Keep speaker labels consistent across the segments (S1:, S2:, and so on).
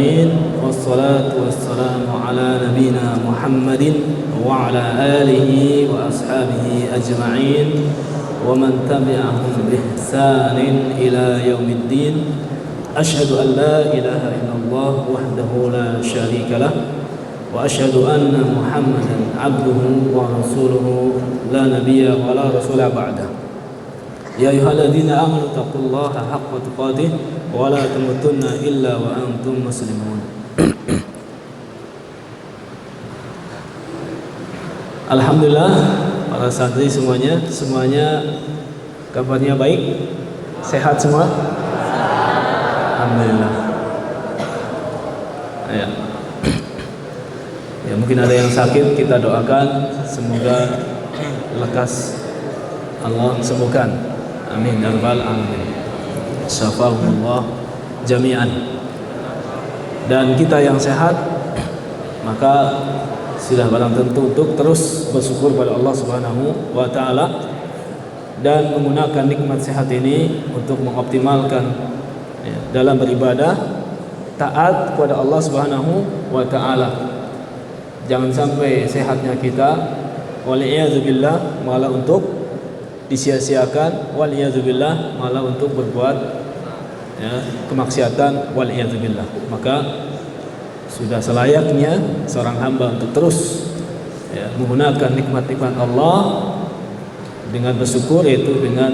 S1: العالمين والصلاة والسلام على نبينا محمد وعلى آله وأصحابه أجمعين ومن تبعهم بإحسان إلى يوم الدين. أشهد أن لا إله إلا الله وحده لا شريك له وأشهد أن محمدا عبده ورسوله لا نبي ولا رسول بعده. يا أيها الذين آمنوا اتقوا الله حق تقاته ولا تموتن إلا وأنتم مسلمون. Alhamdulillah para santri semuanya kabarnya baik, sehat semua. Alhamdulillah. Ya mungkin ada yang sakit, kita doakan semoga lekas Allah sembuhkan. Amin ya rabbal alamin. Syafahumullah jami'an. Dan kita yang sehat maka sudah barang tentu untuk terus bersyukur pada Allah Subhanahu wa taala dan menggunakan nikmat sehat ini untuk mengoptimalkan dalam beribadah, taat kepada Allah Subhanahu wa taala. Jangan sampai sehatnya kita waliyadzubillah malah untuk disia-siakan, waliyadzubillah malah untuk berbuat kemaksiatan, waliyadzubillah. Maka sudah selayaknya seorang hamba untuk terus menggunakan nikmat-nikmat Allah dengan bersyukur, yaitu dengan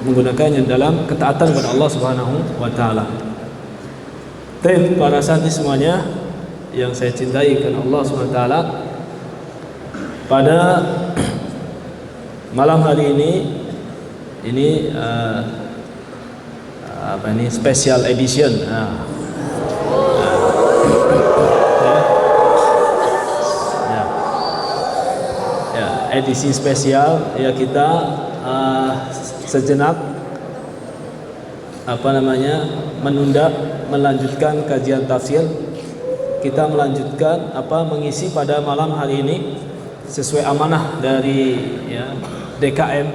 S1: menggunakannya dalam ketaatan kepada Allah Subhanahu wa taala. Para santri semuanya yang saya cintai karena Allah Subhanahu wa taala, pada malam hari ini special edition. Edisi spesial ya, kita sejenak melanjutkan kajian tafsir. Kita melanjutkan mengisi pada malam hari ini sesuai amanah dari DKM,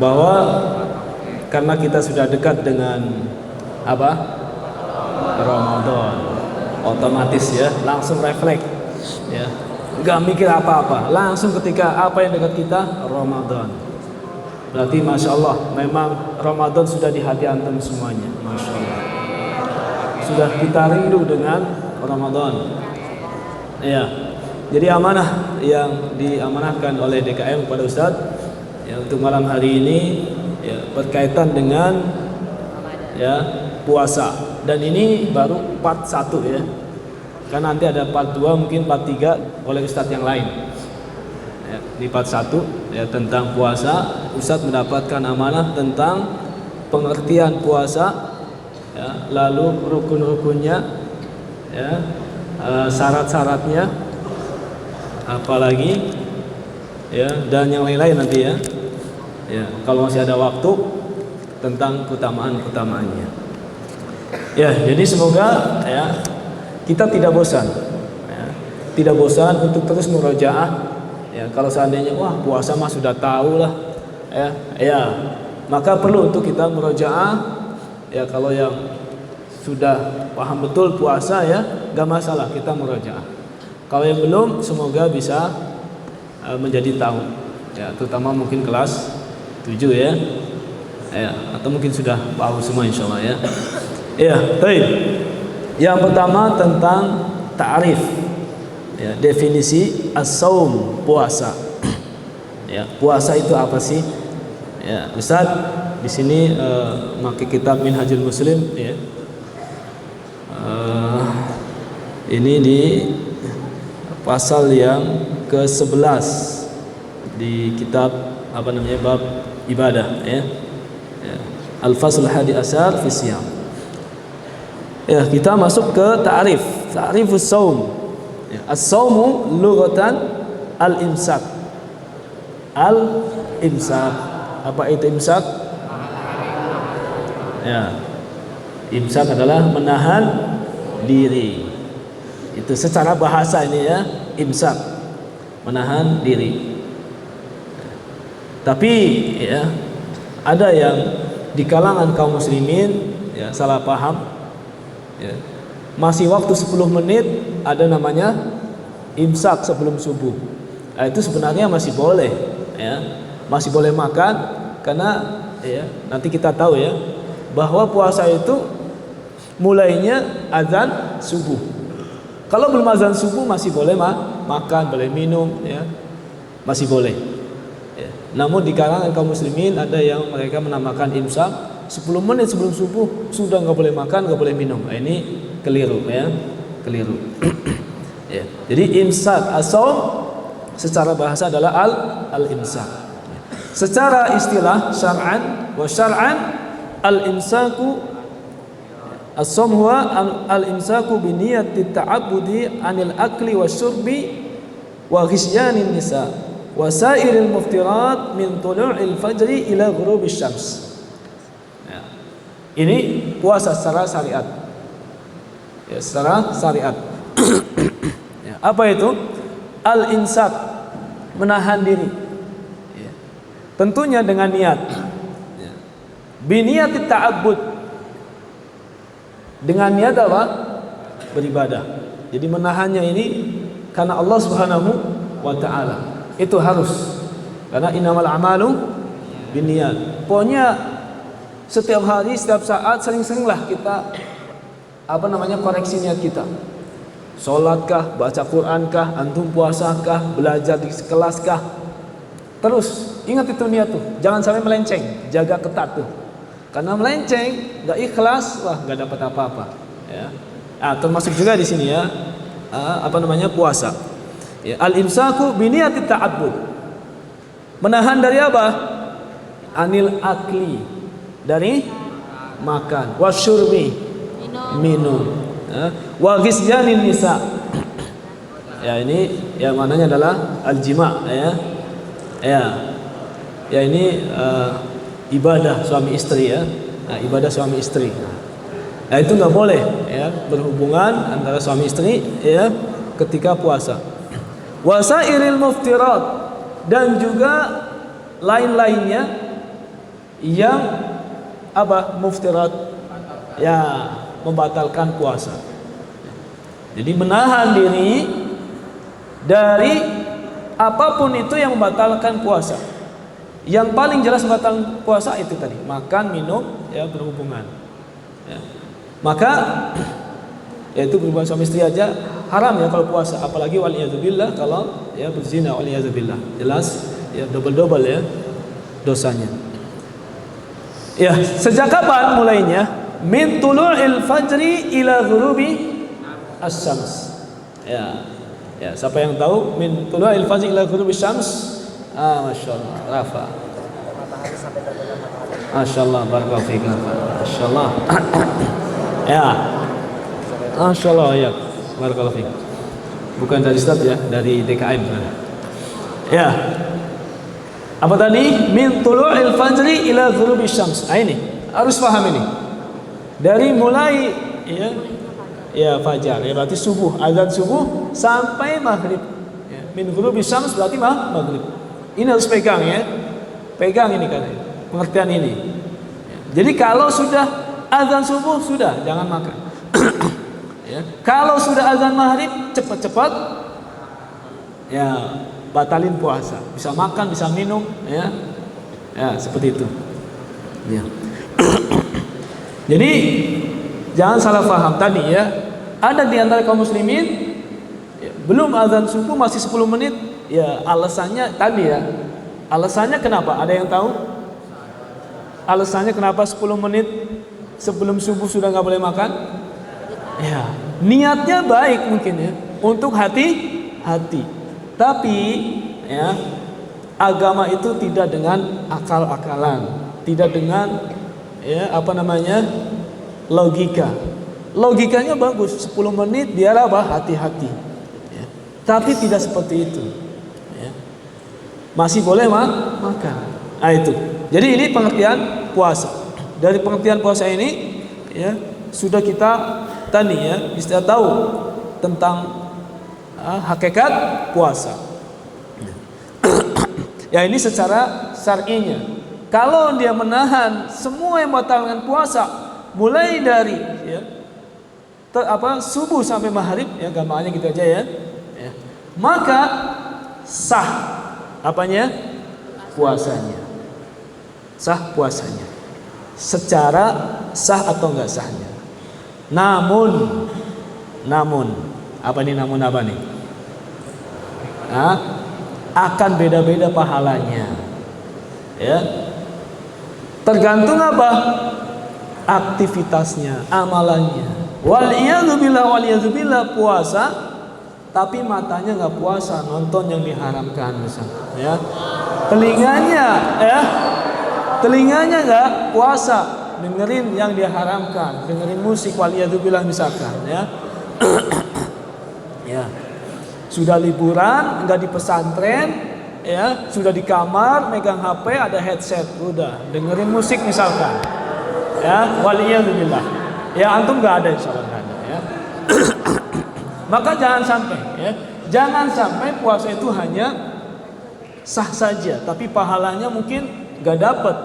S1: bahwa karena kita sudah dekat dengan Ramadan, otomatis langsung refleks, nggak mikir apa-apa, langsung ketika apa yang dekat kita Ramadan. Berarti Masya Allah, memang Ramadan sudah di hati antum semuanya. Masya Allah, sudah kita rindu dengan Ramadan. Jadi amanah yang diamanahkan oleh DKM kepada Ustadz untuk malam hari ini berkaitan dengan puasa. Dan ini baru part 1 kan nanti ada part 2, mungkin part 3 oleh Ustadz yang lain. Di part 1 tentang puasa, Ustadz mendapatkan amanah tentang pengertian puasa, lalu rukun-rukunnya, syarat-syaratnya, apalagi dan yang lain-lain nanti kalau masih ada waktu, tentang keutamaan-keutamaannya. Jadi semoga kita tidak bosan untuk terus murojaah. Kalau seandainya puasa mah sudah tahu lah, maka perlu untuk kita murojaah. Kalau yang sudah paham betul puasa gak masalah, kita murojaah. Kalau yang belum, semoga bisa menjadi tahu, terutama mungkin kelas 7 atau mungkin sudah tahu semua insyaallah baik. Yang pertama tentang ta'rif, definisi as-saum, puasa. Puasa itu apa sih? Ustaz di sini pakai kitab Minhajul Muslim, ini di pasal yang ke-11 di kitab bab ibadah, Al-Fasl Hadi Asar fi Siyam. Kita masuk ke ta'rifus saum. As-saumu lughatan al-imsak. Al-imsak. Apa itu imsak? Imsak adalah menahan diri. Itu secara bahasa ini imsak, menahan diri. Tapi ada yang di kalangan kaum muslimin ya salah paham ya. Masih waktu 10 menit ada namanya imsak sebelum subuh. Nah, itu sebenarnya masih boleh ya. Masih boleh makan karena ya nanti kita tahu ya bahwa puasa itu mulainya azan subuh. Kalau belum azan subuh masih boleh makan, boleh minum ya. Masih boleh. Ya. Namun di kalangan kaum muslimin ada yang mereka menamakan imsak 10 menit sebelum subuh sudah nggak boleh makan, nggak boleh minum. Nah, ini keliru ya, keliru. Ya. Jadi imsak as-shaum secara bahasa adalah al-imsak. Secara istilah syar'an wa syar'an al-imsaku as-shaum huwa al-imsaku bi niyyati ta'abbudi 'anil akli wasyurbi wa ghisyanin nisa wa sairil muftirat min tulu'il fajri ila ghurubisy syams. Ya. Ini puasa secara syariat. Ya, secara syariat. Ya, apa itu? Al-imsak, menahan diri. Ya. Tentunya dengan niat. Ya. Bi niyati ta'abbud. Dengan niat apa? Beribadah. Jadi menahannya ini karena Allah Subhanahu wa taala. Itu harus. Karena innamal a'malu binniyat. Pokoknya setiap hari, setiap saat sering-seringlah kita koreksi niat kita. Sholatkah, baca Qurankah, antum puasakah, belajar di kelaskah. Terus ingat itu niat tuh. Jangan sampai melenceng, jaga ketat tuh. Karena melenceng, enggak ikhlas, wah enggak dapat apa-apa, ya. Ah, termasuk juga di sini ya. Puasa. Ya, al-imsaku bi niyati ta'abbud. Menahan dari apa? Anil akli, dari makan, wasyurbi, minum, ya. Wa ghisyanin nisa. Ya, ini yang mananya adalah al-jima' ya. Ya. Ya, ini ibadah suami istri ya. Nah, ibadah suami istri. Nah, itu nggak boleh ya, berhubungan antara suami istri ya ketika puasa. Wasairil muftirat, dan juga lain-lainnya yang muftirat ya, membatalkan puasa. Jadi menahan diri dari apapun itu yang membatalkan puasa. Yang paling jelas membatalkan puasa itu tadi, makan, minum ya, berhubungan ya. Maka yaitu berhubungan suami istri aja haram ya kalau puasa, apalagi waliyadzubillah kalau ya berzina, waliyadzubillah. Jelas ya, double ya dosanya. Ya, sejak kapan mulainya? Min tulu'il fajri ila ghurubi asy-syams. Ya. Ya, siapa yang tahu min tulu'il fajri ila ghurubi asy-syams? Masyaallah, Rafa. Masyaallah, barakallahu fiik. Masyaallah. Ya. Masyaallah ya. Barakallahu fiik. Bukan dari Ustaz ya, dari DKM. Ya. Apa tadi? Min tulu'il fajri ila ghurubi syams. Ini harus paham ini. Dari mulai ya fajar, ya berarti subuh, azan subuh sampai maghrib. Ya. Min ghurubi syams berarti maghrib. Ini harus pegang ya. Pegang ini katanya. Pengertian ini. Ya. Jadi kalau sudah azan subuh sudah jangan makan. Ya. Kalau sudah azan maghrib cepat-cepat ya batalin puasa. Bisa makan, bisa minum ya. Ya, seperti itu. Ya. Jadi jangan salah paham tadi ya. Ada di antara kaum muslimin ya, belum azan subuh masih 10 menit. Ya, alasannya tadi ya. Alasannya kenapa? Ada yang tahu? Alasannya kenapa 10 menit sebelum subuh sudah nggak boleh makan? Ya, niatnya baik mungkin ya, untuk hati-hati. Tapi ya, agama itu tidak dengan akal-akalan, tidak dengan ya logika. Logikanya bagus, 10 menit biar hati-hati. Ya. Tapi tidak seperti itu. Ya. Masih boleh makan. Nah itu. Jadi ini pengertian puasa. Dari pengertian puasa ini ya sudah kita tadi ya bisa tahu tentang hakikat puasa. Ya ini secara syar'inya. kalau dia menahan semua yang batalkan puasa, mulai dari ya, subuh sampai maghrib, ya gambarnya gitu aja ya, maka sah apanya? Puasanya. Sah puasanya. Secara sah atau enggak sahnya. Namun apa nih? Akan beda-beda pahalanya. Ya. Tergantung apa? Aktivitasnya, amalannya. Waliyadzubillah puasa tapi matanya nggak puasa, nonton yang diharamkan misalnya, ya. Telinganya nggak puasa, dengerin yang diharamkan, dengerin musik, waliyadzubillah misalkan, ya. Ya. Sudah liburan, nggak di pesantren, ya, sudah di kamar, megang HP, ada headset, udah dengerin musik misalkan, ya, waliyadzubillah. Ya antum nggak ada, insyaallah nggak ada, ya. Maka jangan sampai puasa itu hanya sah saja, tapi pahalanya mungkin nggak dapat,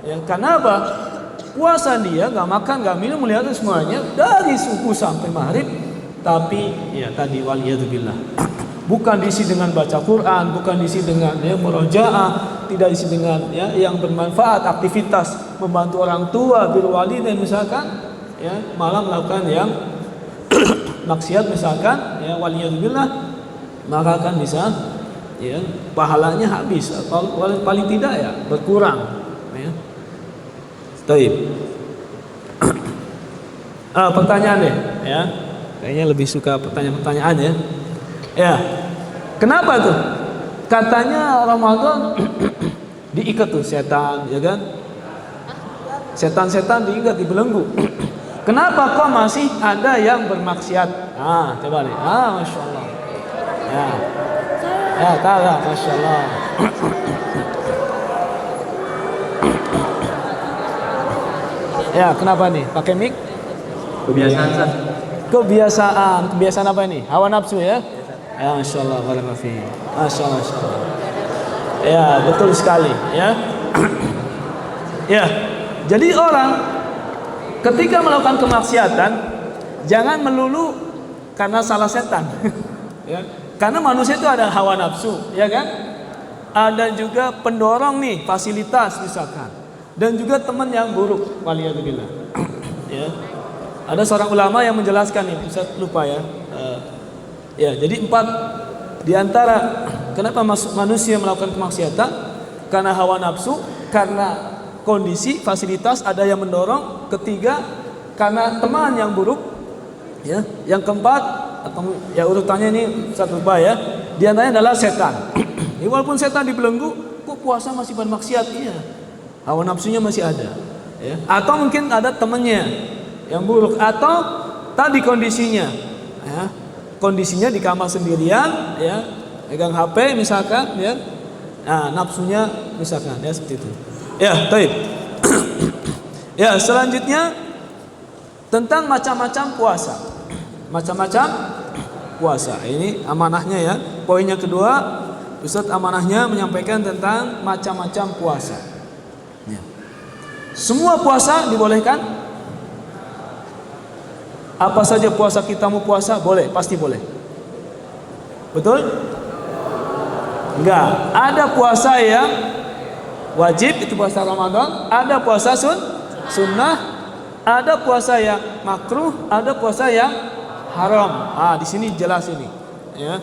S1: ya. Karena apa? Puasa dia nggak makan, nggak minum, melihat semuanya dari subuh sampai maghrib, tapi ya tadi waliyadzubillah, bukan diisi dengan baca Quran, bukan diisi dengan ya murojaah, tidak diisi dengan ya yang bermanfaat, aktivitas membantu orang tua, birrul walidain misalkan, ya, malah melakukan yang maksiat misalkan, ya, waliyadzubillah, maka akan bisa ya pahalanya habis atau paling tidak ya berkurang, ya. Baik. Pertanyaan deh, ya. Kayaknya lebih suka pertanyaan-pertanyaan ya. Ya. Kenapa tuh? Katanya Ramadan diikat tuh setan, ya kan? Setan-setan diikat, dibelenggu. Kenapa kok masih ada yang bermaksiat? Coba nih. Masya Allah. Ya, tahu, Masya Allah. Ya, kenapa nih? Pakai mic? Kebiasaan apa ini? Hawa nafsu ya? Ya, Masya Allah. Masya Allah. Ya, betul sekali. Ya. Ya. Jadi orang ketika melakukan kemaksiatan, jangan melulu karena salah setan. Ya. Karena manusia itu ada hawa nafsu, ya kan? Ada juga pendorong nih, fasilitas misalkan. Dan juga teman yang buruk, waliyadzubillah. Ya. Ada seorang ulama yang menjelaskan nih, Ustaz lupa ya. Ya, jadi 4 di antara kenapa manusia melakukan kemaksiatan? Karena hawa nafsu, karena kondisi, fasilitas ada yang mendorong. Ketiga, karena teman yang buruk, ya. Yang keempat, atau ya urutannya ini satu lupa ya, di antaranya adalah setan. Ya, walaupun setan dibelenggu, kok puasa masih bermaksiat? Iya, hawa nafsunya masih ada, ya. Atau mungkin ada temannya yang buruk, atau tadi kondisinya, ya. Kondisinya di kamar sendirian, ya, pegang HP misalkan, ya. Nah, nafsunya misalkan, ya seperti itu. Ya, baik. Ya, selanjutnya tentang macam-macam puasa. Macam-macam puasa. Ini amanahnya ya. Poinnya kedua, Ustaz amanahnya menyampaikan tentang macam-macam puasa. Ya. Semua puasa dibolehkan? Apa saja puasa kita mau puasa? Boleh, pasti boleh. Betul? Enggak. Ada puasa yang wajib, itu puasa Ramadan. Ada puasa sunnah. Ada puasa yang makruh. Ada puasa yang haram. Di sini jelas ini. Ya.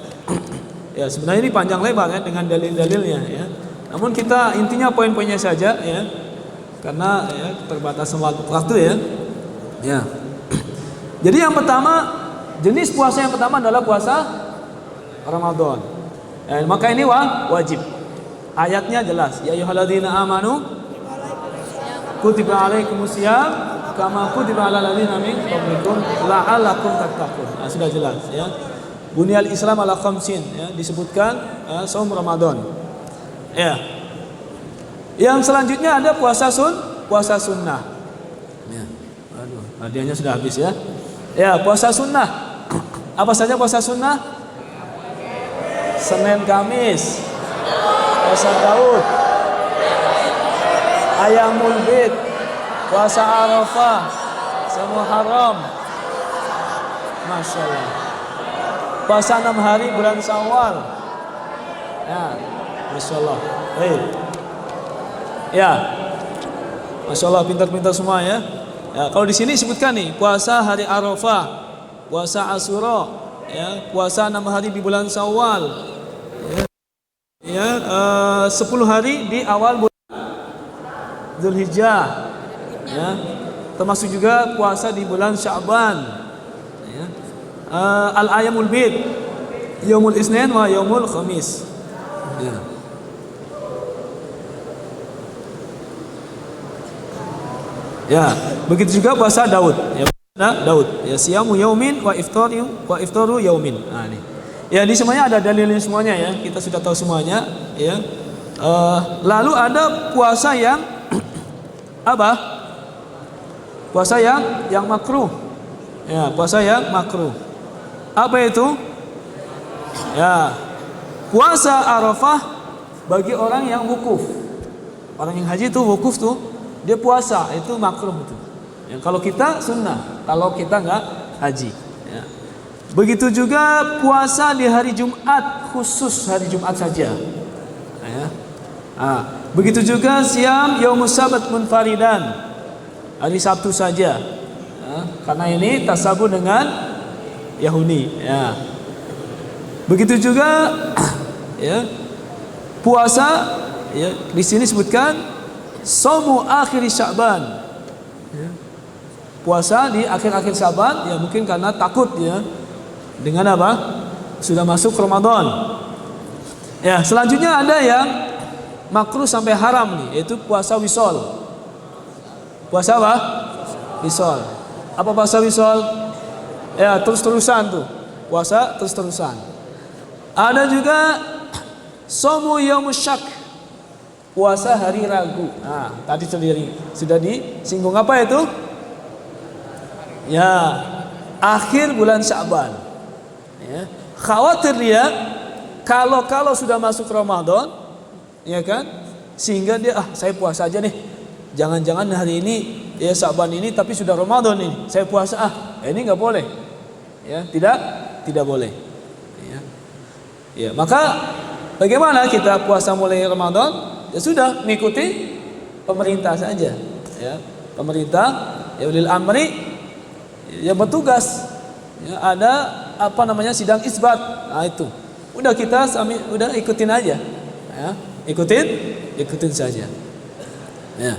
S1: Ya, sebenarnya ini panjang lebar ya dengan dalil-dalilnya ya. Namun kita intinya poin-poinnya saja ya. Karena ya keterbatasan waktu ya. Ya. Jadi yang pertama, jenis puasa yang pertama adalah puasa Ramadan. Maka ini wajib. Ayatnya jelas. Ya ayyuhalladzina amanu kutiba alaikumusiyam kama kutiba alal ladzina min qablikum la'allakum tattaqun. Sudah jelas ya. Bunyal Islam ala khamsin ya, disebutkan saum Ramadan. Ya. Yang selanjutnya ada puasa sunnah. Ya. Aduh, hadiahnya sudah habis ya. Ya, puasa sunnah. Apa saja puasa sunnah? Senin Kamis. Puasa Daud. Ayamul Bid, puasa Arafah, semua haram. Masya Allah. Puasa 6 hari bulan Syawal. Ya, Masya Allah. Baik. Ya, Masya Allah, pintar-pintar semua ya. Ya, kalau di sini sebutkan nih, puasa hari Arafah, puasa Asyura, ya, puasa 6 hari di bulan Syawal, ya, 10 hari di awal bulan Dzulhijjah, ya, termasuk juga puasa di bulan Sya'ban, ya, al-ayamul bid, yaumul isnin wa yaumul khamis, ya. Ya, begitu juga puasa Daud. Ya, Daud. Ya, siyamu yaumin wa iftaru yaumin. Nah, ini. Ya, di semuanya ada dalilnya semuanya ya. Kita sudah tahu semuanya, ya. Lalu ada puasa yang apa? Puasa yang makruh. Ya, puasa yang makruh. Apa itu? Ya, puasa Arafah bagi orang yang wukuf. Orang yang haji itu wukuf tuh, dia puasa, itu makruh itu. Ya, kalau kita sunnah, kalau kita nggak haji. Ya. Begitu juga puasa di hari Jumat, khusus hari Jumat saja. Ya. Begitu juga siam yaumus sabat munfaridan, hari Sabtu saja. Ya. Karena ini tasabuh dengan Yahudi. Ya. Begitu juga ya, puasa ya, di sini sebutkan Somu akhir Sya'ban, ya. Puasa di akhir-akhir Sya'ban, ya mungkin karena takut ya dengan apa? Sudah masuk Ramadan. Ya, selanjutnya ada yang makruh sampai haram nih, yaitu puasa wisol. Puasa apa? Wisol. Apa puasa wisol? Ya, terus-terusan tuh. Puasa terus-terusan. Ada juga Somu yaumus syak, puasa hari Ragu. Nah, tadi sudah disinggung apa itu? Ya, akhir bulan Sya'ban. Ya, khawatir dia kalau sudah masuk Ramadan, ya kan? Sehingga dia saya puasa aja nih. Jangan-jangan hari ini ya Sya'ban ini tapi sudah Ramadan ini. Saya puasa ini nggak boleh. Ya, tidak boleh. Ya. Ya, maka bagaimana kita puasa mulai Ramadan? Ya sudah, mengikuti pemerintah saja, ya. Pemerintah ya ulil amri yang bertugas, ya, ada apa namanya sidang isbat. Nah, itu udah kita udah ikutin aja, ya. Ikutin saja, ya.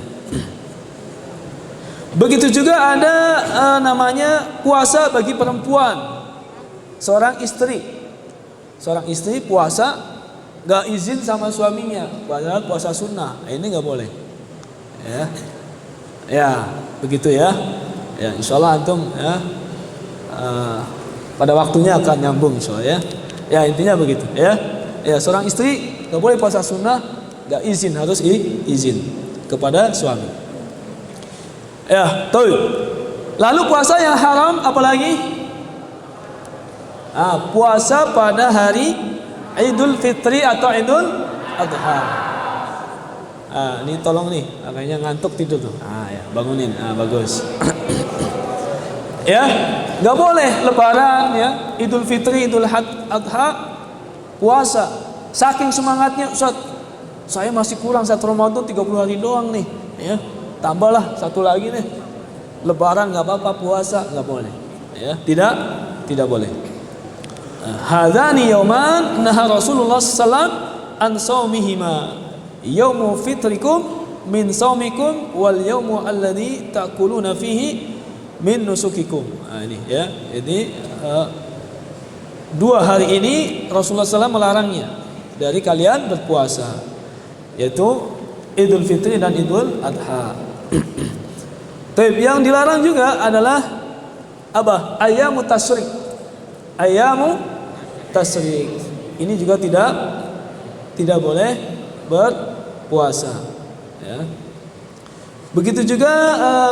S1: Begitu juga ada namanya puasa bagi perempuan, seorang istri puasa gak izin sama suaminya, padahal puasa sunnah, ini gak boleh. Ya, begitu ya. Ya, insyaallah antum ya pada waktunya akan nyambung insyaallah ya. Ya, intinya begitu ya. Ya, seorang istri gak boleh puasa sunnah, gak izin, harus izin kepada suami. Ya, tuh. Lalu puasa yang haram apalagi? Puasa pada hari Idul Fitri atau Idul Adha. Ini tolong nih, kayaknya ngantuk tidur tuh. Ya, bangunin. Bagus. Ya, nggak boleh Lebaran ya, Idul Fitri, Idul Adha puasa. Saking semangatnya, Ustaz, saya masih kurang 1 Ramadan 30 hari doang nih. Ya, tambahlah 1 lagi nih. Lebaran nggak apa-apa, puasa nggak boleh. Ya, tidak boleh. Hadzani yauman naha Rasulullah sallallahu an saumihima, yaumu fitrikum min saumikum wal yaumu alladzi ta'kuluna fihi min nusukikum. Ini ya. Jadi 2 hari ini Rasulullah SAW melarangnya dari kalian berpuasa, yaitu Idul Fitri dan Idul Adha. Tapi yang dilarang juga adalah apa? Ayyamu tasyrik. Ayyamu tasyrik. Ini juga tidak boleh berpuasa. Ya. Begitu juga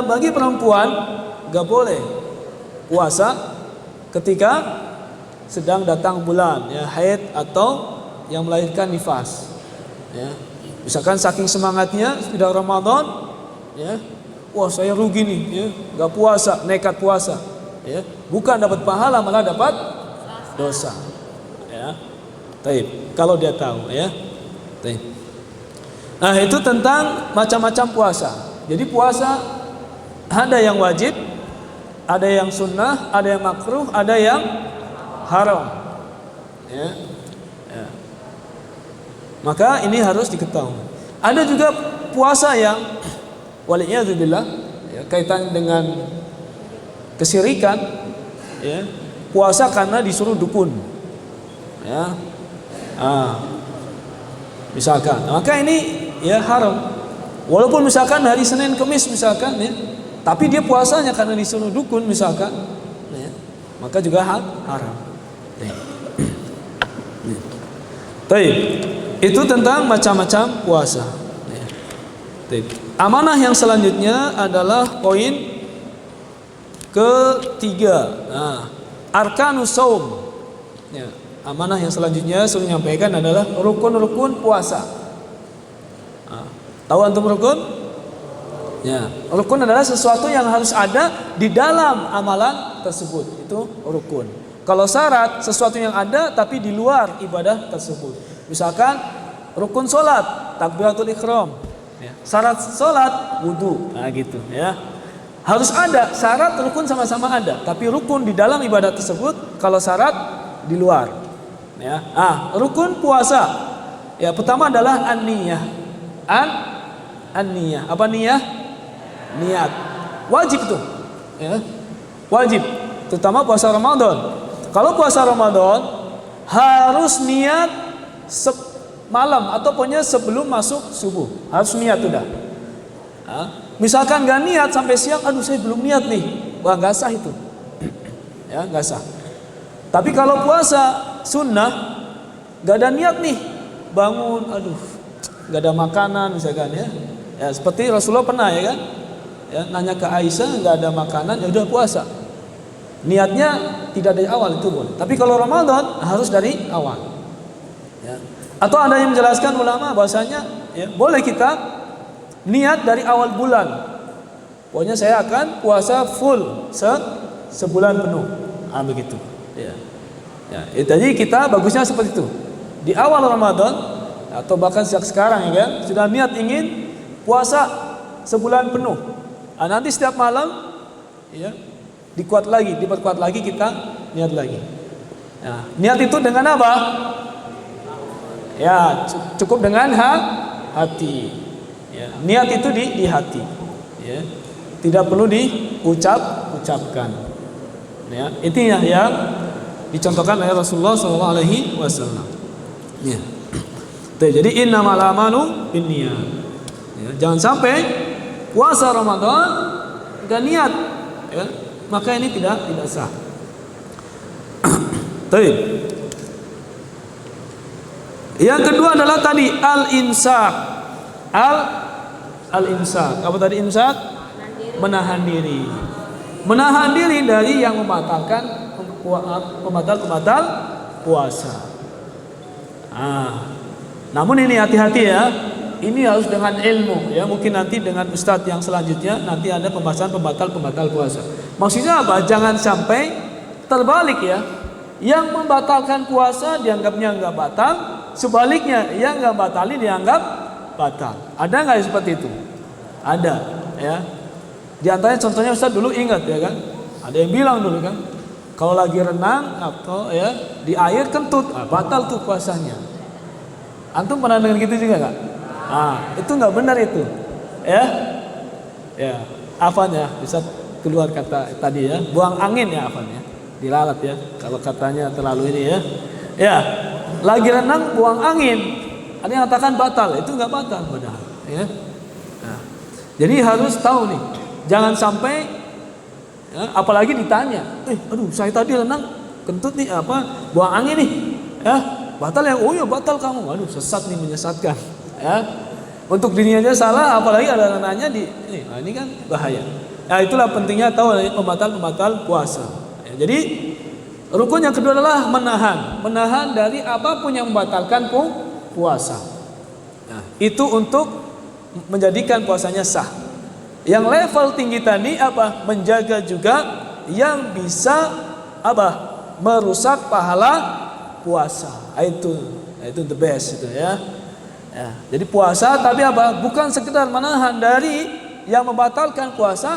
S1: bagi perempuan gak boleh puasa ketika sedang datang bulan, ya, haid atau yang melahirkan nifas. Ya. Misalkan saking semangatnya tidak Ramadan, ya, wah saya rugi nih, ya, nggak puasa, nekat puasa, ya, bukan dapat pahala malah dapat dosa, ya. Taib, kalau dia tahu, ya. Taib. Nah itu tentang macam-macam puasa. Jadi puasa ada yang wajib, ada yang sunnah, ada yang makruh, ada yang haram, ya. Ya. Maka ini harus diketahui. Ada juga puasa yang waliyadzubillah, ya, kaitan dengan kesyirikan, ya, puasa karena disuruh dukun, ya. Misalkan, maka ini ya haram. Walaupun misalkan hari Senin Kemis misalkan, ya, tapi dia puasanya karena disuruh dukun misalkan, ya, maka juga haram. Baik, itu tentang macam-macam puasa. Amanah yang selanjutnya adalah poin ketiga. Arkanus shaum. Ya, amanah yang selanjutnya saya menyampaikan adalah rukun-rukun puasa. Tahu antum rukun? Ya, rukun adalah sesuatu yang harus ada di dalam amalan tersebut. Itu rukun. Kalau syarat sesuatu yang ada tapi di luar ibadah tersebut. Misalkan rukun sholat, takbiratul ihram. Ya. Syarat sholat, wudu. Nah gitu, ya. Harus ada syarat rukun sama-sama ada, tapi rukun di dalam ibadah tersebut. Kalau syarat di luar. Ya. Rukun puasa. Ya, pertama adalah an-niyah. An-niyah. Apa niyah? Niat. Wajib tuh. Ya. Wajib. Terutama puasa Ramadan. Kalau puasa Ramadan harus niat malam atau pokoknya sebelum masuk subuh harus niat udah. Misalkan gak niat sampai siang, aduh saya belum niat nih, wah gak sah itu, ya gak sah. Tapi kalau puasa sunnah gak ada niat nih, bangun, aduh gak ada makanan misalkan, ya, ya seperti Rasulullah pernah ya kan, ya, nanya ke Aisyah gak ada makanan, ya udah puasa. Niatnya tidak dari awal itu boleh. Tapi kalau Ramadan harus dari awal. Ya. Atau ada yang menjelaskan ulama bahwasanya ya, boleh kita niat dari awal bulan. Pokoknya saya akan puasa full sebulan penuh. Begitu. Ya. Ya, jadi kita bagusnya seperti itu. Di awal Ramadan atau bahkan sejak sekarang ya kan, sudah niat ingin puasa sebulan penuh. Nanti setiap malam ya diperkuat lagi kita niat lagi. Nah, niat itu dengan apa? Ya, cukup dengan hati. Ya, niat itu di hati. Ya, tidak perlu diucapkan. Ya, itu yang dicontohkan oleh Rasulullah SAW. Ya. Jadi innamal a'malu binniyat. Ya, jangan sampai puasa Ramadan enggak niat. Ya. Maka ini tidak sah. Yang kedua adalah tadi al-imsak. Al-imsak. Apa tadi imsak? Menahan diri. Menahan diri dari yang membatalkan pembatal puasa. Namun ini hati-hati ya. Ini harus dengan ilmu ya. Mungkin nanti dengan ustadz yang selanjutnya nanti ada pembahasan pembatal puasa. Maksudnya apa? Jangan sampai terbalik ya. Yang membatalkan puasa dianggapnya enggak batal, sebaliknya yang enggak batalin dianggap batal. Ada enggak seperti itu? Ada ya. Di antaranya contohnya Ustaz dulu ingat ya kan. Ada yang bilang dulu kan, kalau lagi renang atau ya di air kentut, batal tuh puasanya. Antum pernah dengar gitu juga enggak? Itu enggak benar itu. Ya. Ya, afanya bisa keluar kata tadi ya, buang angin ya afanya. Dilalat ya kalau katanya terlalu ini ya. Ya, lagi renang buang angin. Ada yang katakan batal, itu enggak batal padahal ya. Nah, jadi harus tahu nih, jangan sampai ya, apalagi ditanya, aduh saya tadi renang kentut nih buang angin nih. Ya, batal ya. Oh ya batal kamu. Aduh sesat nih, menyesatkan. Ya. Untuk dirinya aja salah, apalagi ada nanya ini kan bahaya. Nah, itulah pentingnya tahu pembatal puasa. Ya, jadi rukun yang kedua adalah menahan dari apapun yang membatalkan puasa. Nah, itu untuk menjadikan puasanya sah. Yang level tinggi tadi apa? Menjaga juga yang bisa apa? Merusak pahala puasa. Itu the best itu ya. Ya, jadi puasa tapi apa? Bukan sekedar menahan dari yang membatalkan puasa,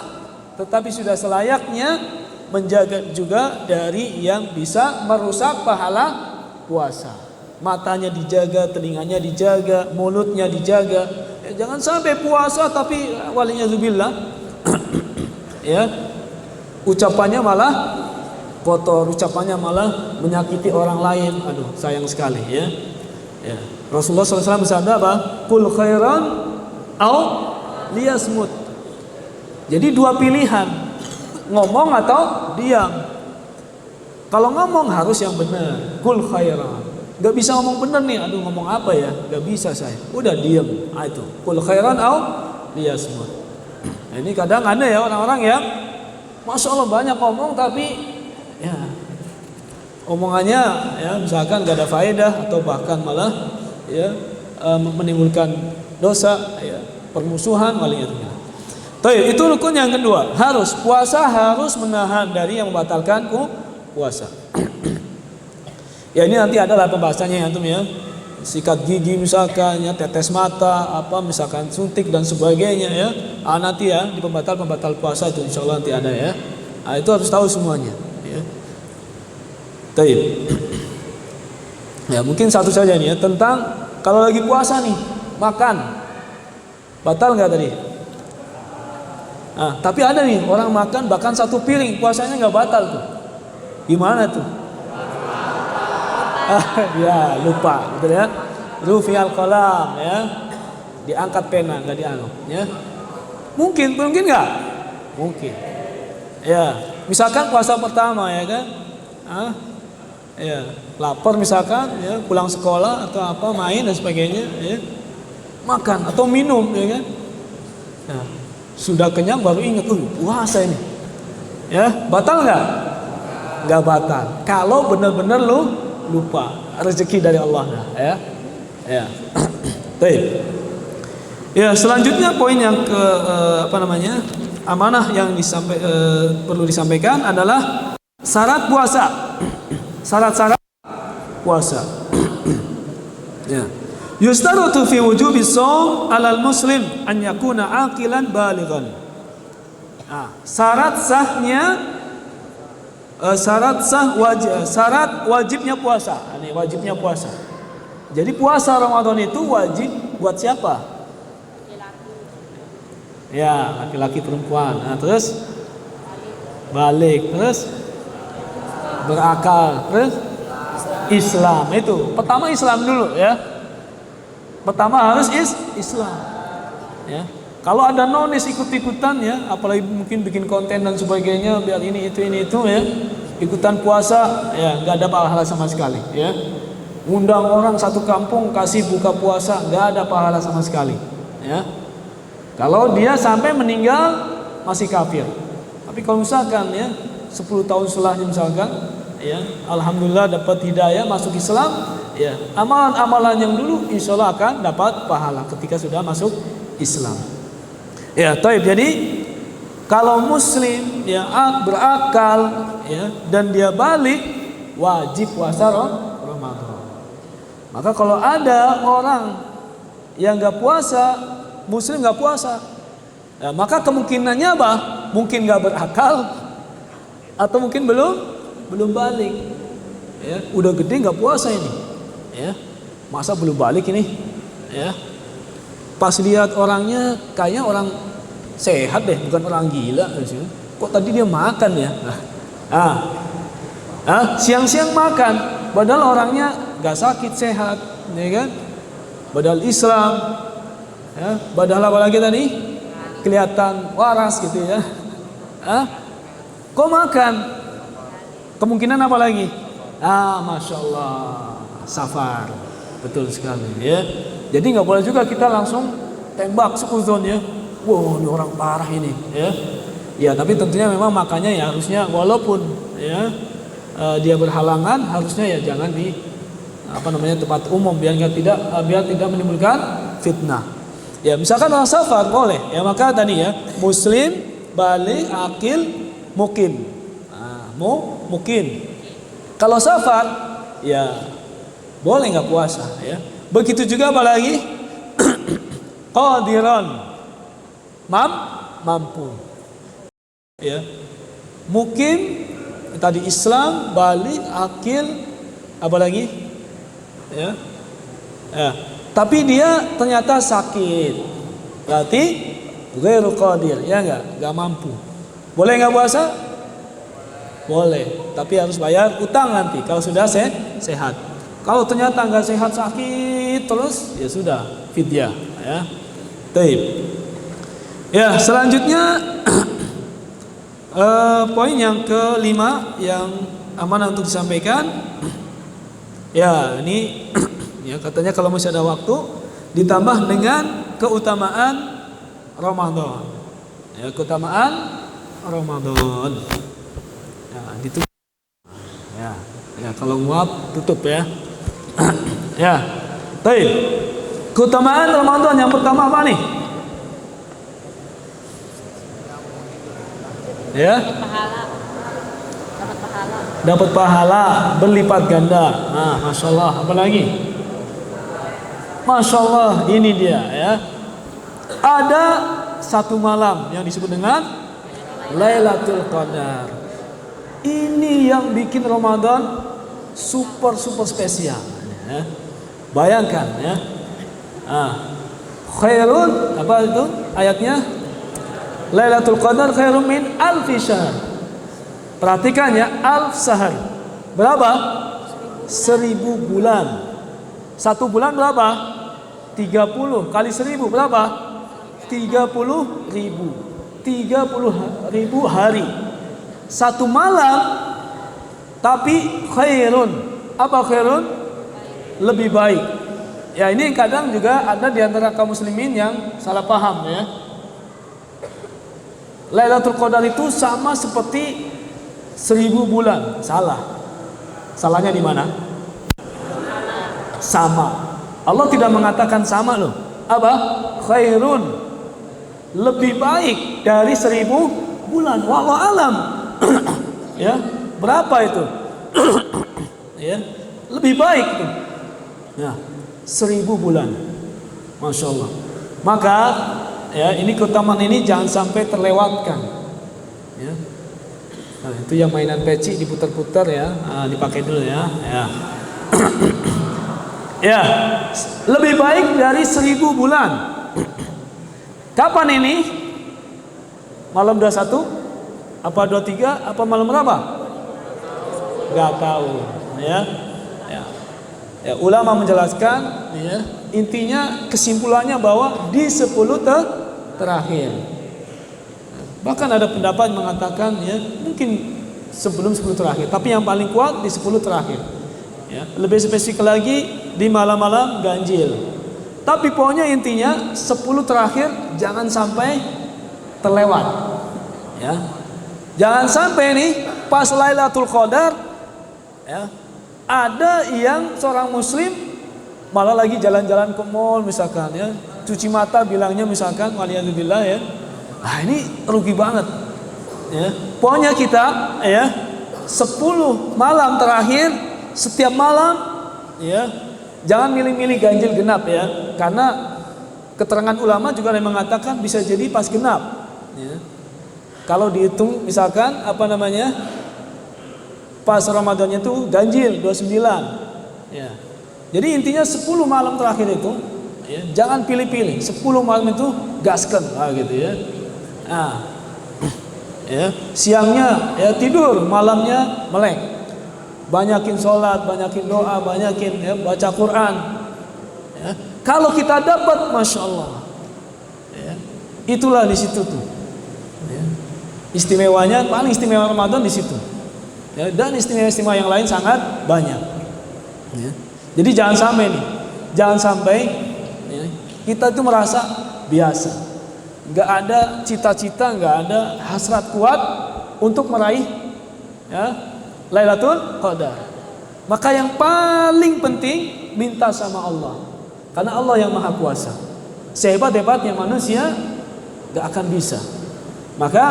S1: tetapi sudah selayaknya menjaga juga dari yang bisa merusak pahala puasa. Matanya dijaga, telinganya dijaga, mulutnya dijaga. Jangan sampai puasa tapi waliyadzubillah ya, ucapannya malah kotor, ucapannya malah menyakiti orang lain. Aduh, sayang sekali ya. Ya. Rasulullah SAW bersabda apa? Qul khairan au liyasmut. Jadi dua pilihan, ngomong atau diam. Kalau ngomong harus yang benar. Qul khairan. Gak bisa ngomong benar nih. Aduh, ngomong apa ya? Gak bisa saya. Udah diam. Itu. Qul khairan au liyasmut. Nah, ini kadang ada ya orang-orang yang Masya Allah banyak ngomong tapi ya omongannya ya misalkan gak ada faedah atau bahkan malah ya menimbulkan dosa ya, permusuhan waliyadzubillah. Baik, itu rukun yang kedua. Harus puasa harus menahan dari yang membatalkan puasa. Ya ini nanti adalah pembahasannya antum ya. Sikat gigi misalkan ya, tetes mata, apa misalkan suntik dan sebagainya ya. Nanti ya di pembatal puasa itu insyaallah nanti ada ya. Itu harus tahu semuanya ya. Baik. Ya mungkin satu saja nih ya tentang kalau lagi puasa nih makan batal nggak tadi? Tapi ada nih orang makan bahkan satu piring puasanya nggak batal tuh. Gimana tuh? Ya lupa, betul ya. Rufi'al qalam ya, diangkat pena nggak diangkat ya. Mungkin nggak? Mungkin. Ya misalkan puasa pertama ya kan? Ya, lapar misalkan ya, pulang sekolah atau apa main dan sebagainya ya. Makan atau minum ya kan. Nah, sudah kenyang baru ingat puasa ini. Ya, batal nggak? Nggak batal. Kalau benar-benar lu lupa, rezeki dari Allah ya. Ya. Baik. Ya, selanjutnya poin yang ke amanah yang perlu disampaikan adalah syarat puasa. Syarat-syarat puasa. Ya. Yustarutu fi wujubi shaum 'alal muslim an yakuna aqilan balighan. Syarat wajibnya puasa. Ini wajibnya puasa. Jadi puasa Ramadan itu wajib buat siapa? Ya, laki-laki perempuan. Terus balik, terus berakal, terus Islam. Itu pertama Islam dulu ya. Pertama harus Islam ya. Kalau ada nonis ikut-ikutan ya, apalagi mungkin bikin konten dan sebagainya biar ini itu ya, ikutan puasa ya nggak ada pahala sama sekali ya. Undang orang satu kampung kasih buka puasa nggak ada pahala sama sekali ya. Kalau dia sampai meninggal masih kafir. Tapi kalau misalkan ya 10 tahun setelahnya misalkan ya, alhamdulillah dapat hidayah masuk Islam ya, amalan-amalan yang dulu insyaallah akan dapat pahala ketika sudah masuk Islam. Ya, taib. Jadi kalau muslim ya berakal ya dan dia balik wajib puasa Ramadan. Maka kalau ada orang yang enggak puasa, muslim enggak puasa, ya, maka kemungkinannya apa? Mungkin enggak berakal atau mungkin belum balik. Ya, udah gede enggak puasa ini. Ya. Masa belum balik ini? Ya. Pas lihat orangnya kayaknya orang sehat deh, bukan orang gila. Kok tadi dia makan ya? Siang-siang makan, padahal orangnya nggak sakit, sehat, ya kan? Padahal Islam, ya, padahal apa lagi tadi? Kelihatan waras gitu ya. Kok makan? Kemungkinan apa lagi? Masya Allah, safar, betul sekali ya. Jadi nggak boleh juga kita langsung tembak sukuzon ya. Wow, ini orang parah ini ya. Ya, tapi tentunya memang makanya ya harusnya walaupun ya dia berhalangan harusnya ya jangan di tempat umum biar tidak menimbulkan fitnah. Ya, misalkan orang safar boleh. Ya, maka tadi ya, muslim, baligh, akil, mukim. Mukim. Kalau safar, ya boleh nggak puasa. Ya. Begitu juga apalagi qadiran, mampu. Ya, mukim tadi Islam, baligh, akil, apalagi? Ya. Ya. Tapi dia ternyata sakit, berarti ghairu qadir, ya nggak mampu. Boleh nggak puasa? Boleh, tapi harus bayar utang nanti kalau sudah sehat. Kalau ternyata nggak sehat, sakit terus, ya sudah fidyah. Ya, taib. Ya, selanjutnya poin yang kelima yang amanah untuk disampaikan. Ya, ini ya, katanya kalau masih ada waktu ditambah dengan keutamaan Ramadan. Ya, keutamaan Ramadan. Ya, ditutup. Ya, kalau muat tutup ya. Ya. Baik. Keutamaan Ramadan yang pertama apa nih? Ya. Dapat pahala berlipat ganda. Nah, masya Allah. Apa lagi? Masya Allah, ini dia ya. Ada satu malam yang disebut dengan Lailatul Qadar. Ini yang bikin Ramadan super spesial. Ya. Bayangkan ya. Khairun, apa itu ayatnya? Lailatul Qadar khairun min alfi syahr. Perhatikan ya, alf syahr. Berapa? 1000 bulan. Satu bulan berapa? 30 kali 1000 berapa? 30.000. 30.000 hari. Satu malam, tapi khairun. Apa khairun? Lebih baik. Ya, ini kadang juga ada di antara kaum muslimin yang salah paham ya. Lailatul Qadar itu sama seperti 1000 bulan. Salah. Salahnya di mana? Sama. Allah tidak mengatakan sama loh. Apa? Khairun. Lebih baik dari 1000 bulan. Wallahu alam. Ya, berapa itu? Ya, lebih baik itu. Ya, 1000 bulan. Masya Allah. Maka ya, ini keutamaan ini jangan sampai terlewatkan. Ya. Nah, itu yang mainan peci diputar-putar ya, dipakai dulu ya. Ya. Ya, lebih baik dari 1000 bulan. Kapan ini? Malam 21? Apa 23? Apa malam berapa? Gak tahu. Ya. Ya. Ya, ulama menjelaskan. Ya, intinya kesimpulannya bahwa di 10 terakhir. Bahkan ada pendapat mengatakan ya mungkin sebelum 10 terakhir, tapi yang paling kuat di 10 terakhir. Ya, lebih spesifik lagi di malam-malam ganjil. Tapi pokoknya intinya 10 terakhir jangan sampai terlewat. Ya. Jangan sampai nih pas Lailatul Qadar ya, ada yang seorang muslim malah lagi jalan-jalan ke mall misalkan ya, cuci mata bilangnya misalkan waliyadzubillah ya. Ah, ini rugi banget. Ya. Pokoknya kita ya 10 malam terakhir setiap malam ya jangan milih-milih ganjil genap ya, karena keterangan ulama juga yang mengatakan bisa jadi pas genap. Ya. Kalau dihitung misalkan apa namanya pas Ramadannya itu ganjil 29. Ya. Jadi intinya 10 malam terakhir itu ya, jangan pilih-pilih. 10 malam itu gaskan gitu ya. Nah, ya, siangnya ya tidur, malamnya melek. Banyakin sholat, banyakin doa, banyakin ya, baca Quran. Ya. Kalau kita dapat, masya Allah, ya, itulah di situ tuh. Ya. Istimewanya, paling istimewa Ramadan di situ. Ya, dan istimewa yang lain sangat banyak. Ya. Jadi jangan sampai nih, jangan sampai ya, kita itu merasa biasa. Nggak ada cita-cita, nggak ada hasrat kuat untuk meraih ya, Lailatul Qadar. Maka yang paling penting minta sama Allah, karena Allah yang Maha Kuasa. sehebat-hebatnya manusia gak akan bisa. Maka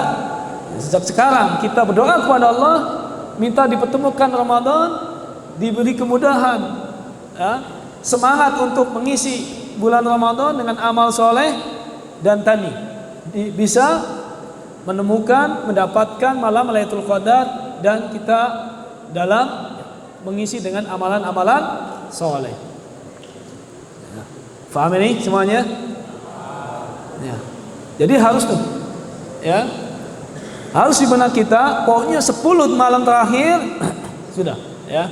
S1: sejak sekarang kita berdoa kepada Allah, minta dipertemukan Ramadan, diberi kemudahan, ya, semangat untuk mengisi bulan Ramadan dengan amal soleh, dan tadi bisa mendapatkan malam Lailatul Qadar, dan kita dalam mengisi dengan amalan-amalan soleh. Ya. Faham ini semuanya? Ya. Jadi harus tuh, ya, harus di benak kita. Pokoknya 10 malam terakhir sudah, ya.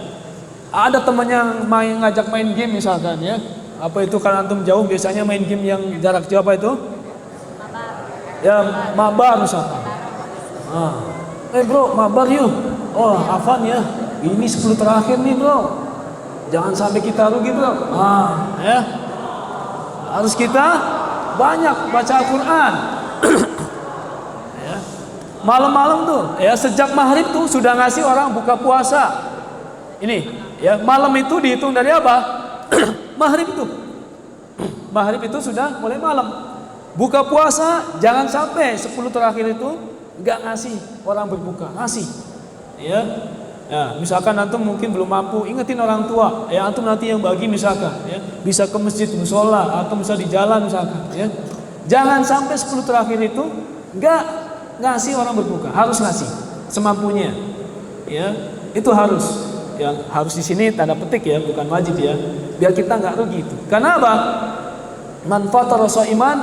S1: Ada temannya ngajak main game misalkan, ya. Apa itu kalau antum jauh biasanya main game yang jarak jauh, apa itu? Ya, mabar misalkan. Bro, mabar yuk. Oh, Afan ya. Ini 10 terakhir nih, bro. Jangan sampai kita rugi, bro. Ya. Harus kita banyak baca Al-Quran. Ya. Malam-malam tuh, ya, sejak maghrib tuh sudah ngasih orang buka puasa. Ini, ya, malam itu dihitung dari apa? Maghrib itu. Maghrib itu sudah mulai malam. Buka puasa jangan sampai 10 terakhir itu nggak ngasih orang berbuka, ngasih. Ya. Ya, misalkan antum mungkin belum mampu, ingetin orang tua, ya, antum nanti yang bagi misalkan, ya, bisa ke masjid mushola atau bisa di jalan misalkan, ya. Jangan sampai 10 terakhir itu nggak ngasih orang berbuka, harus ngasih semampunya, ya, itu harus, ya, harus di sini tanda petik, ya, bukan wajib, ya, biar kita nggak rugi itu. Karena apa? Man fatara shaiman,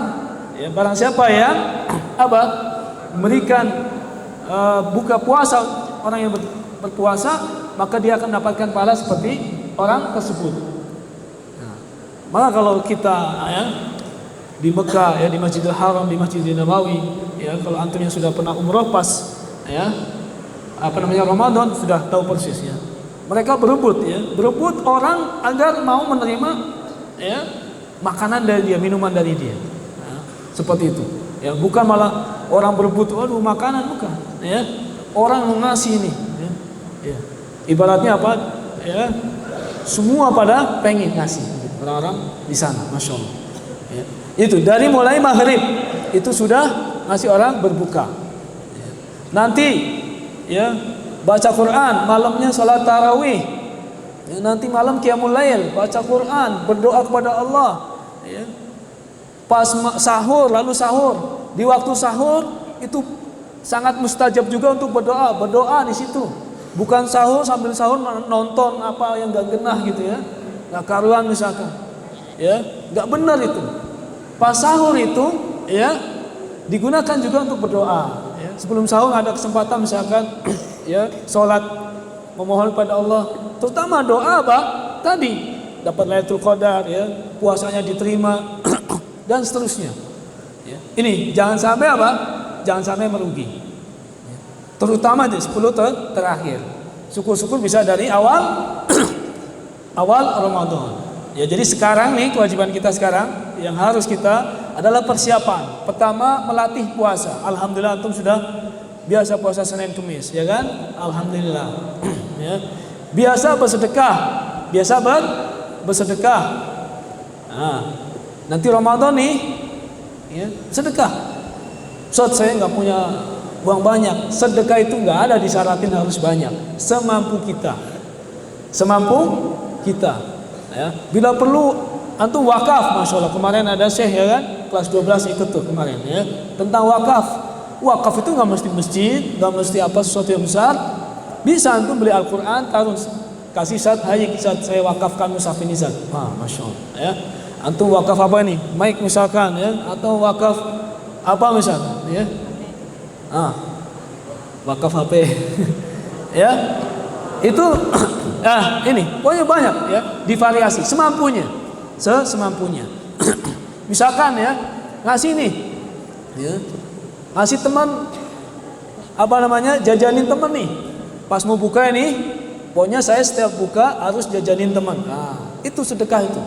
S1: ya, barang siapa yang apa? Memberikan buka puasa orang yang berpuasa, maka dia akan mendapatkan pahala seperti orang tersebut. Nah, maka kalau kita, ya, di Mekah, ya, di Masjidil Haram, di Masjidil Nabawi, ya, kalau antum yang sudah pernah umroh pas, ya, Ramadan sudah tahu persis, ya. Mereka berebut, ya, berebut orang agar mau menerima, ya, makanan dari dia, minuman dari dia. Nah, seperti itu. Ya, bukan malah orang berebut, waduh makanan, bukan, ya. Orang mau ngasih ini, ya. Ya. Ibaratnya apa? Ya, semua pada pengen ngasih orang-orang di sana, masya Allah. Ya. Itu dari mulai maghrib itu sudah ngasih orang berbuka. Ya. Nanti, ya, baca Quran, malamnya salat tarawih. Ya, nanti malam qiyamul lail, baca Quran, berdoa kepada Allah. Ya. Pas sahur, lalu sahur, di waktu sahur itu sangat mustajab juga untuk berdoa di situ. Bukan sahur sambil sahur nonton apa yang gak genah gitu, ya, gak karuan misalkan, ya, gak benar itu. Pas sahur itu, ya, digunakan juga untuk berdoa, ya. Sebelum sahur ada kesempatan misalkan, ya, sholat memohon pada Allah, terutama doa apa? Tadi dapat Lailatul Qadar, ya, puasanya diterima dan seterusnya, ya. Ini jangan sampai apa? Jangan sampai merugi. Terutama di 10 terakhir. Syukur-syukur bisa dari awal awal Ramadan. Ya, jadi sekarang nih kewajiban kita sekarang yang harus kita adalah persiapan. Pertama, melatih puasa. Alhamdulillah antum sudah biasa puasa Senin Kamis, ya kan? Alhamdulillah. Ya. Biasa bersedekah. Biasa bersedekah. Nah, nanti Ramadan nih, ya, sedekah. Saya nggak punya uang banyak, sedekah itu nggak ada disyaratin harus banyak, semampu kita, ya. Bila perlu antum wakaf, masya Allah. Kemarin ada syekh, ya kan, kelas 12 ikut tuh kemarin, ya, tentang wakaf. Wakaf itu nggak mesti masjid, nggak mesti apa sesuatu yang besar. Bisa antum beli Al-Quran, taruh, kasih Ustaz, saya wakafkan mushaf ini Ustaz. Masya Allah, ya. Antum wakaf apa ini? Mic misalkan, ya, atau wakaf apa misalkan, ya. Wakaf HP. Ya. Itu ini pokoknya banyak, ya, divariasi semampunya. Semampunya. Misalkan, ya, ngasih nih, ya, ngasih teman apa namanya, jajanin teman nih. Pas mau buka ini, pokoknya saya setiap buka harus jajanin teman. Itu sedekah itu.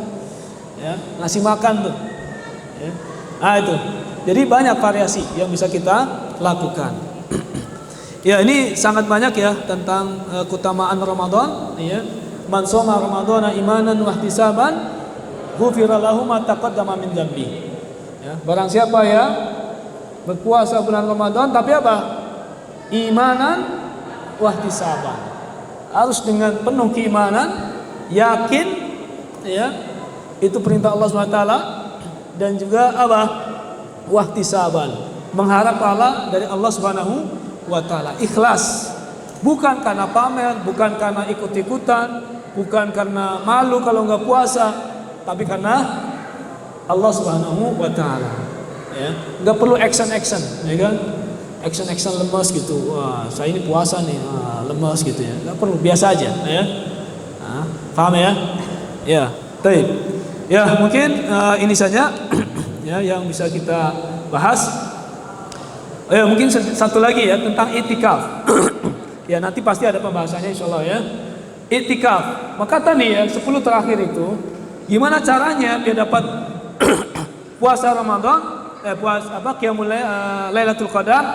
S1: Ya, ngasih makan tuh. Ya. Itu. Jadi banyak variasi yang bisa kita lakukan. Ya, ini sangat banyak, ya, tentang keutamaan Ramadan, ya. Man shoma Ramadhana imanan wa ihtisaban ghufira lahu ma taqaddama min dzambi.
S2: Ya, barang siapa yang berpuasa bulan Ramadan tapi apa? Imanan wahtisaban. Harus dengan penuh keimanan, yakin, ya, itu perintah Allah SWT, dan juga apa? Wahtisaban, mengharap pahala dari Allah SWT. Ikhlas, bukan karena pamer, bukan karena ikut-ikutan, bukan karena malu kalau nggak puasa, tapi karena Allah SWT. Ya, nggak perlu action, ya kan? Action lemes gitu. Wah, saya ini puasa nih, lemes gitu ya. Nggak perlu, biasa aja, ya. Paham ya? Ya, baik. Ya, mungkin ini saja ya yang bisa kita bahas. Ya, mungkin satu lagi ya tentang itikaf. Ya, nanti pasti ada pembahasannya insyaallah ya. Itikaf. Maka tadi ya 10 terakhir itu gimana caranya dia dapat puasa Ramadan, qiyamul Lailatul Qadar?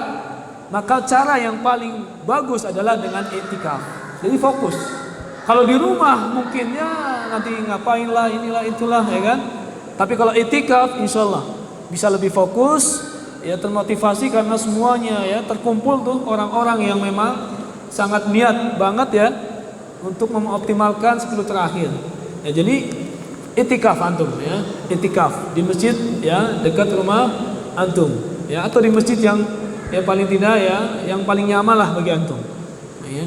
S2: Maka cara yang paling bagus adalah dengan itikaf. Jadi fokus. Kalau di rumah mungkin ya nanti ngapain lah, inilah itulah, ya kan. Tapi kalau itikaf insyaallah bisa lebih fokus, ya, termotivasi karena semuanya ya terkumpul tuh orang-orang yang memang sangat niat banget ya untuk mengoptimalkan 10 terakhir. Ya, jadi itikaf antum ya, itikaf di masjid ya dekat rumah antum ya, atau di masjid yang ya paling tidak ya yang paling nyaman lah bagi antum. Ya.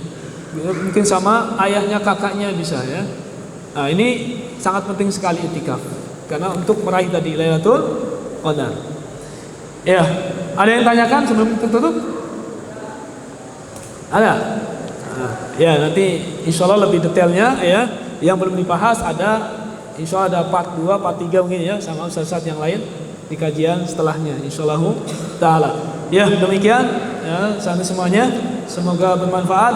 S2: Mungkin sama ayahnya, kakaknya bisa ya. Nah, ini sangat penting sekali itikaf karena untuk meraih tadi Lailatul Qadar. Ya, ada yang tanyakan sebelum tutup? Ada? Ya, nanti insya Allah lebih detailnya ya. Yang belum dibahas ada, insya Allah ada part 2, part 3 mungkin ya, sama ustaz-ustaz yang lain di kajian setelahnya insyaallah taala. Ya, demikian ya, sampai semuanya semoga bermanfaat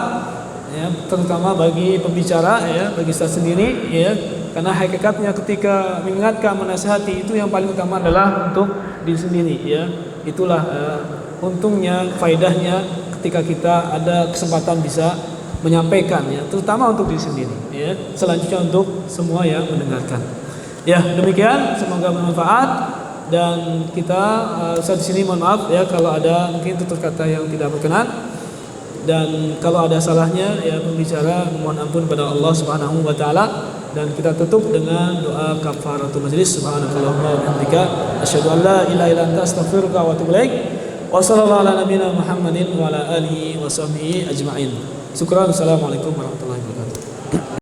S2: ya, terutama bagi pembicara ya, bagi ustaz sendiri ya, karena hakikatnya ketika mengingatkan, menasihati itu yang paling utama adalah untuk diri sendiri ya. Itulah untungnya, faedahnya ketika kita ada kesempatan bisa menyampaikan ya, terutama untuk diri sendiri ya, selanjutnya untuk semua yang mendengarkan. Ya, demikian semoga bermanfaat. Dan kita saat di sini mohon maaf ya kalau ada mungkin tutur kata yang tidak berkenan, dan kalau ada salahnya ya pembicara mohon ampun pada Allah Subhanahu wa taala. Dan kita tutup dengan doa kafaratul majlis. Subhanakallahumma wa bihamdika asyhadu an la ilaha illa anta astaghfiruka wa atubu ilaik. Wa sallallahu ala nabiyyina Muhammadin wa ala alihi wa sahbihi ajma'in. Syukran. Assalamualaikum warahmatullahi wabarakatuh.